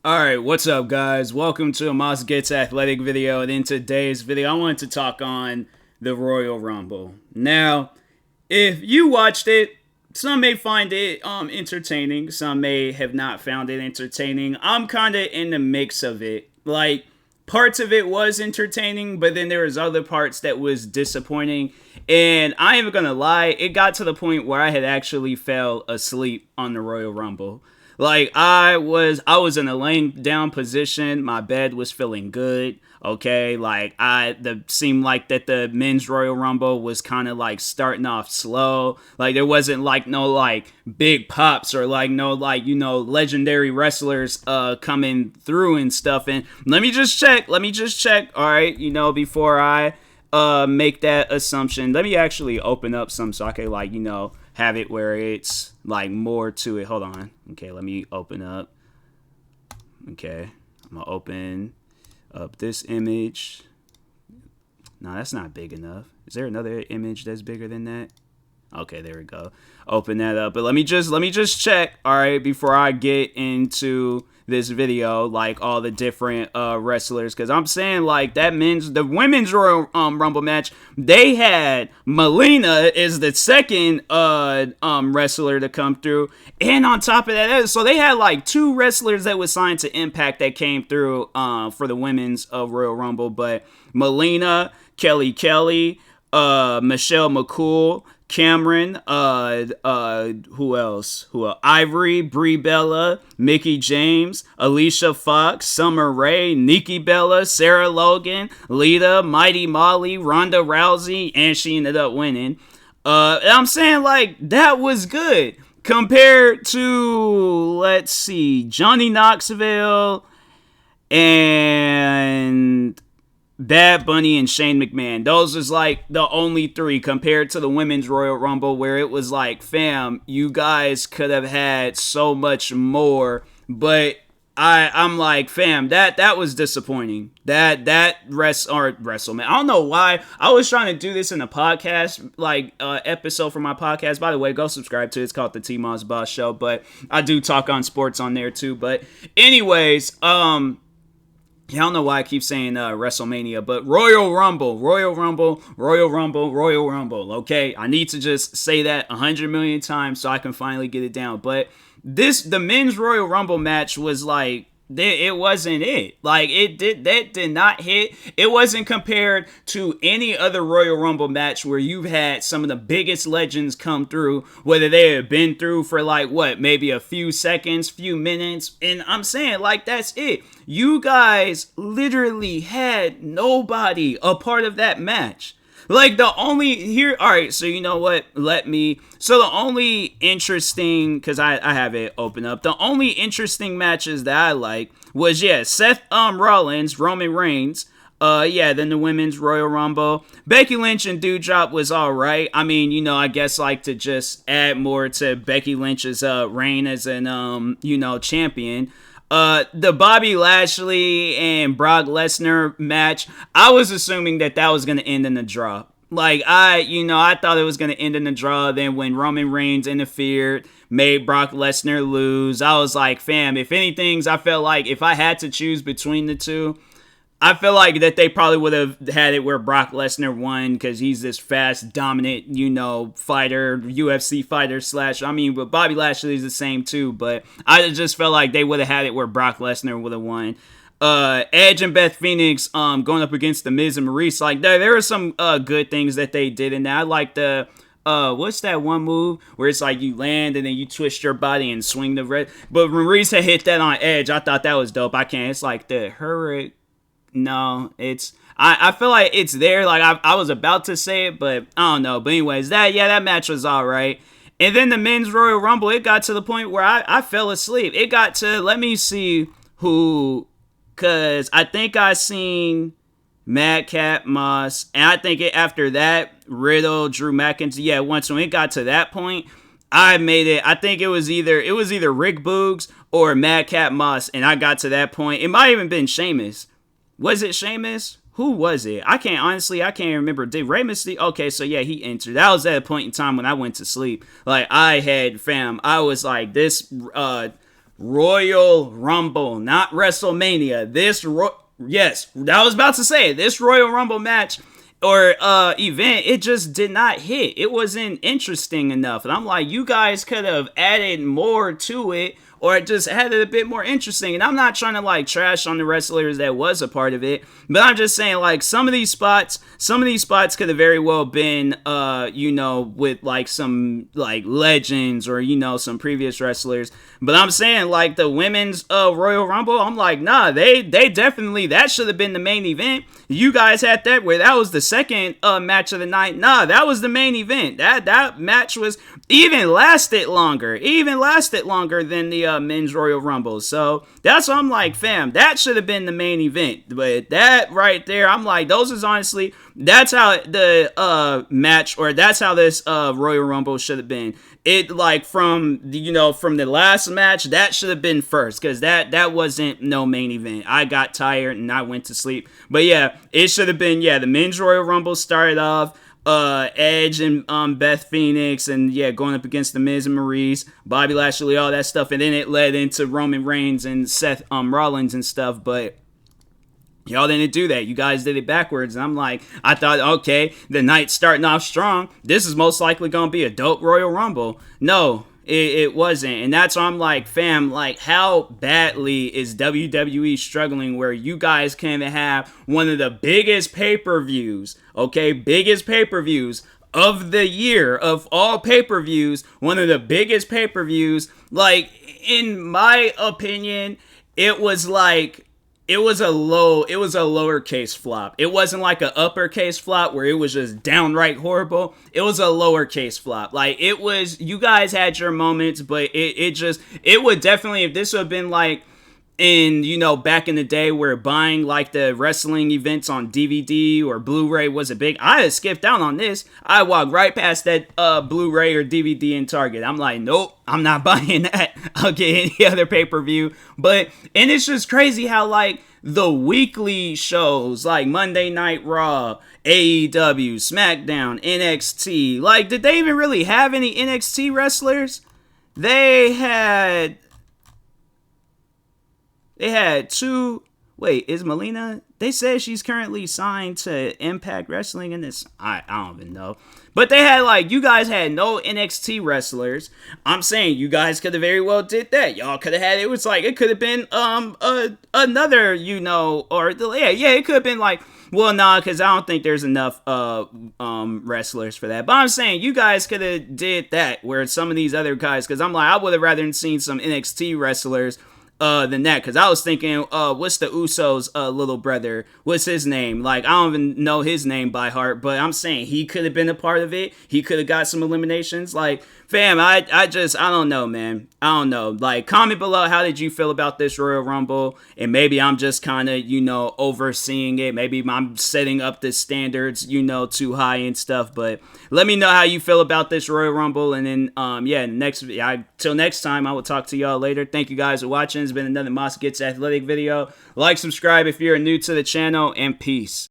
Alright, what's up guys? Welcome to a Moss Gets Athletic video, and in today's video I wanted to talk on the Royal Rumble. Now, if you watched it, some may find it entertaining, some may have not found it entertaining. I'm kind of in the mix of it. Like, parts of it was entertaining, but then there was other parts that was disappointing. And I ain't even gonna lie, it got to the point where I had actually fell asleep on the Royal Rumble. Like I was in a laying down position. My bed was feeling good. Okay, like the seemed like that the men's Royal Rumble was kind of like starting off slow. Like there wasn't like no like big pops or like no like legendary wrestlers coming through and stuff. And let me just check. All right, before I make that assumption, let me actually open up some so I can like have it where it's like more to it. Hold on. Okay, let me open up. Okay, I'm gonna open up this image. No, that's not big enough. Is there another image that's bigger than that? Okay, there we go. Open that up. But let me just check, all right, before I get into this video, like all the different wrestlers, because I'm saying like the women's Royal Rumble match, they had Melina is the second wrestler to come through, and on top of that, so they had like two wrestlers that was signed to Impact that came through for the women's Royal Rumble, but Melina, Kelly, Michelle McCool, Cameron, who else? Ivory, Brie Bella, Mickey James, Alicia Fox, Summer Rae, Nikki Bella, Sarah Logan, Lita, Mighty Molly, Ronda Rousey, and she ended up winning. And I'm saying like that was good compared to, let's see, Johnny Knoxville and Bad Bunny and Shane McMahon. Those was like the only three compared to the women's Royal Rumble, where it was like, fam, you guys could have had so much more. But I'm like, fam, that was disappointing. WrestleMania. I don't know why. I was trying to do this in a podcast, like episode for my podcast. By the way, go subscribe to it. It's called the TMossBoss Show. But I do talk on sports on there too. But anyways, I don't know why I keep saying WrestleMania, but Royal Rumble. Okay, I need to just say that 100 million times so I can finally get it down. But the men's Royal Rumble match was like, it wasn't it. Like that did not hit. It wasn't compared to any other Royal Rumble match where you've had some of the biggest legends come through, whether they have been through for like maybe a few seconds, few minutes. And I'm saying like that's it. You guys literally had nobody a part of that match. Like the only interesting, because I have it open up, the only interesting matches that I like was, Seth Rollins, Roman Reigns, then the women's Royal Rumble. Becky Lynch and Doudrop was alright. I mean, I guess like to just add more to Becky Lynch's reign as an, champion. The Bobby Lashley and Brock Lesnar match, I was assuming that was going to end in a draw. Like, I thought it was going to end in a draw. Then when Roman Reigns interfered, made Brock Lesnar lose, I was like, fam, if anything, I felt like if I had to choose between the two, I feel like that they probably would have had it where Brock Lesnar won because he's this fast, dominant, fighter, UFC fighter / but Bobby Lashley is the same too. But I just felt like they would have had it where Brock Lesnar would have won. Edge and Beth Phoenix going up against The Miz and Maurice. Like there are some good things that they did in that. I like the what's that one move where it's like you land and then you twist your body and swing the red. But Maurice had hit that on Edge. I thought that was dope. It's like the hurricane. No, it's I feel like it's there. Like I was about to say it, but I don't know. But anyways, that match was all right. And then the men's Royal Rumble, it got to the point where I fell asleep. It got to, let me see who, because I think I seen Madcap Moss, and I think after that, Riddle, Drew McIntyre. Yeah, once when it got to that point, I made it. I think it was either Rick Boogs or Madcap Moss, and I got to that point. It might have even been Sheamus. Was it Sheamus? Who was it? I can't remember. Did Rey Mysterio? Okay, so yeah, he entered. That was at a point in time when I went to sleep. Like I was like, this Royal Rumble, not WrestleMania. Yes, I was about to say this Royal Rumble match or event, it just did not hit. It wasn't interesting enough. And I'm like, you guys could have added more to it or just had it a bit more interesting. And I'm not trying to like trash on the wrestlers that was a part of it, but I'm just saying like some of these spots could have very well been with like some like legends or some previous wrestlers. But I'm saying like the women's Royal Rumble, I'm like, nah, they definitely, that should have been the main event. You guys had that where that was the second match of the night. Nah, that was the main event. That match was even lasted longer than the men's Royal Rumble. So that's what I'm like, fam, that should have been the main event. But that right there, I'm like, those is honestly, that's how the match, or that's how this Royal Rumble should have been. It like from the last match, that should have been first, because that wasn't no main event. I got tired and I went to sleep. But yeah, it should have been, the men's Royal Rumble started off Edge and Beth Phoenix, and going up against the Miz and Maurice, Bobby Lashley, all that stuff, and then it led into Roman Reigns and Seth Rollins and stuff. But y'all didn't do that. You guys did it backwards. And I'm like, I thought, okay, the night's starting off strong. This is most likely going to be a dope Royal Rumble. No, it wasn't. And that's why I'm like, fam, like, how badly is WWE struggling where you guys can't even have one of the biggest pay-per-views, okay, biggest pay-per-views of the year, of all pay-per-views, one of the biggest pay-per-views. Like, in my opinion, it was a lowercase flop. It wasn't like an uppercase flop where it was just downright horrible. It was a lowercase flop. Like, it was, you guys had your moments, but it would definitely, if this would have been like in, back in the day where buying like the wrestling events on DVD or Blu-ray was a big, I had skipped out on this. I walked right past that Blu-ray or DVD in Target. I'm like, nope, I'm not buying that. I'll get any other pay-per-view. And it's just crazy how like the weekly shows like Monday Night Raw, AEW, SmackDown, NXT, like, did they even really have any NXT wrestlers? They had two. Wait, is Melina? They said she's currently signed to Impact Wrestling in this. I don't even know. But they had like, you guys had no NXT wrestlers. I'm saying you guys could have very well did that. Y'all could have had, it was like, it could have been another, or it could have been like, well, nah, because I don't think there's enough wrestlers for that. But I'm saying you guys could have did that where some of these other guys, because I'm like, I would have rather seen some NXT wrestlers than that, because I was thinking, what's the Usos' little brother? What's his name? Like, I don't even know his name by heart, but I'm saying he could have been a part of it. He could have got some eliminations. Like, fam, I don't know, man. I don't know. Like, comment below, how did you feel about this Royal Rumble? And maybe I'm just kind of, overseeing it. Maybe I'm setting up the standards, too high and stuff. But let me know how you feel about this Royal Rumble. And then, till next time, I will talk to y'all later. Thank you guys for watching. It's been another Moss Gets Athletic video. Like, subscribe if you're new to the channel, and peace.